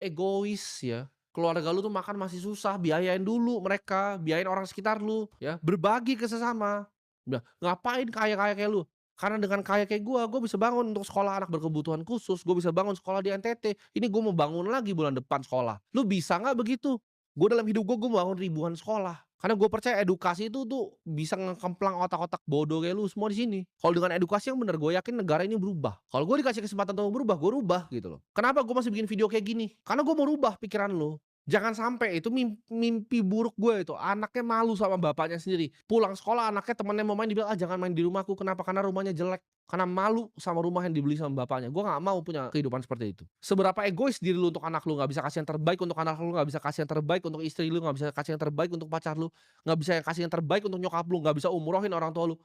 egois ya. Keluarga lu tuh makan masih susah, biayain dulu mereka, biayain orang sekitar lu ya, berbagi ke sesama. Udah, ngapain kaya-kaya kayak lu? Karena dengan kaya kayak gua bisa bangun untuk sekolah anak berkebutuhan khusus, gua bisa bangun sekolah di NTT, ini gua mau bangun lagi bulan depan sekolah. Lu bisa nggak begitu? Gua dalam hidup gua bangun ribuan sekolah. Karena gue percaya edukasi itu tuh bisa ngekemplang otak-otak bodoh kayak lu semua di sini. Kalau dengan edukasi yang bener, gue yakin negara ini berubah. Kalau gue dikasih kesempatan untuk berubah, gue rubah gitu loh. Kenapa gue masih bikin video kayak gini? Karena gue mau rubah pikiran lu. Jangan sampai itu mimpi buruk gue itu, anaknya malu sama bapaknya sendiri. Pulang sekolah anaknya temennya mau main dibilang, "Ah jangan main di rumahku." Kenapa? Karena rumahnya jelek. Karena malu sama rumah yang dibeli sama bapaknya. Gue nggak mau punya kehidupan seperti itu. Seberapa egois diri lu untuk anak lu, nggak bisa kasih yang terbaik untuk anak lu, nggak bisa kasih yang terbaik untuk istri lu, nggak bisa kasih yang terbaik untuk pacar lu, nggak bisa kasih yang terbaik untuk nyokap lu, nggak bisa umrohin orang tua lu.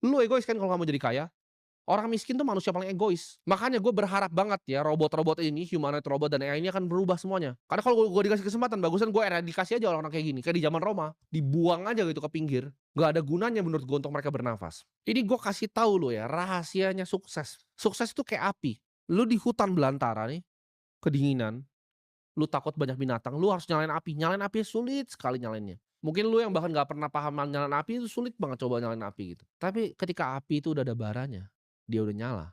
Lu egois kan kalau nggak mau jadi kaya? Orang miskin tuh manusia paling egois. Makanya gue berharap banget ya robot-robot ini, humanoid robot dan AI ini akan berubah semuanya. Karena kalau gue dikasih kesempatan, bagusan gue eradikasi aja orang-orang kayak gini, kayak di zaman Roma, dibuang aja gitu ke pinggir. Nggak ada gunanya menurut gue untuk mereka bernafas. Ini gue kasih tahu lo ya, rahasianya sukses. Sukses itu kayak api. Lu di hutan belantara nih, kedinginan, lu takut banyak binatang, lu harus nyalain api. Nyalain api sulit sekali nyalainnya. Mungkin lu yang bahkan nggak pernah paham nyalain api itu sulit banget coba nyalain api gitu. Tapi ketika api itu udah ada baranya, dia udah nyala,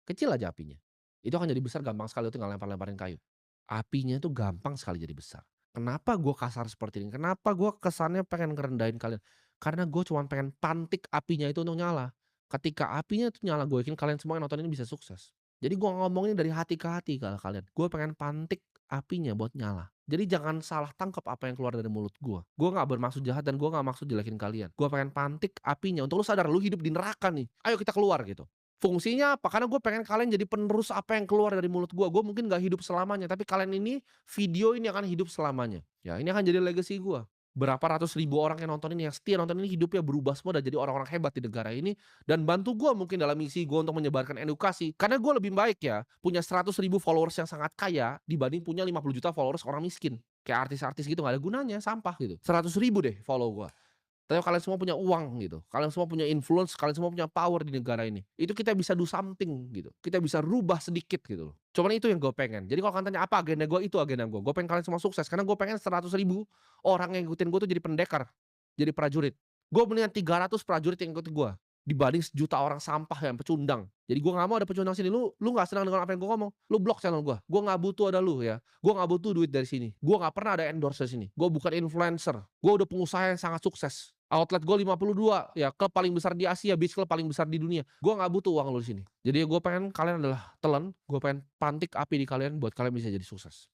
kecil aja apinya. Itu akan jadi besar gampang sekali, lu tinggal lempar-lemparin kayu. Apinya itu gampang sekali jadi besar. Kenapa gue kasar seperti ini? Kenapa gue kesannya pengen ngerendahin kalian? Karena gue cuman pengen pantik apinya itu untuk nyala. Ketika apinya itu nyala, gue yakin kalian semua yang nonton ini bisa sukses. Jadi gue ngomongin dari hati ke hati kalau kalian. Gue pengen pantik apinya buat nyala. Jadi jangan salah tangkap apa yang keluar dari mulut gue. Gue nggak bermaksud jahat dan gue nggak maksud jelekin kalian. Gue pengen pantik apinya untuk lu sadar lu hidup di neraka nih. Ayo kita keluar gitu. Fungsinya apa? Karena gue pengen kalian jadi penerus apa yang keluar dari mulut gue. Gue mungkin gak hidup selamanya, tapi kalian ini, video ini akan hidup selamanya. Ya, ini akan jadi legacy gue. Berapa ratus ribu orang yang nonton ini, yang setia nonton ini, hidupnya berubah semua dan jadi orang-orang hebat di negara ini. Dan bantu gue mungkin dalam misi gue untuk menyebarkan edukasi. Karena gue lebih baik ya, punya 100 ribu followers yang sangat kaya, dibanding punya 50 juta followers orang miskin. Kayak artis-artis gitu, gak ada gunanya, sampah gitu. 100 ribu deh follow gue. Tapi kalian semua punya uang gitu, kalian semua punya influence, kalian semua punya power di negara ini. Itu kita bisa do something gitu, kita bisa rubah sedikit gitu loh. Cuman itu yang gue pengen. Jadi kalau kalian tanya apa agenda gue, itu agenda gue. Gue pengen kalian semua sukses karena gue pengen 100 ribu orang yang ngikutin gue tuh jadi pendekar, jadi prajurit. Gue mendingan 300 prajurit yang ikut gue dibanding 1 juta orang sampah yang pecundang. Jadi gue nggak mau ada pecundang sini. Lu nggak senang dengan apa yang gue ngomong, lu blok channel gue. Gue nggak butuh ada lu ya. Gue nggak butuh duit dari sini. Gue nggak pernah ada endorse dari sini. Gue bukan influencer. Gue udah pengusaha yang sangat sukses. Outlet gue 52 ya, klub paling besar di Asia, beach club paling besar di dunia. Gue nggak butuh uang lu di sini. Jadi gue pengen kalian adalah telan, gue pengen pantik api di kalian buat kalian bisa jadi sukses.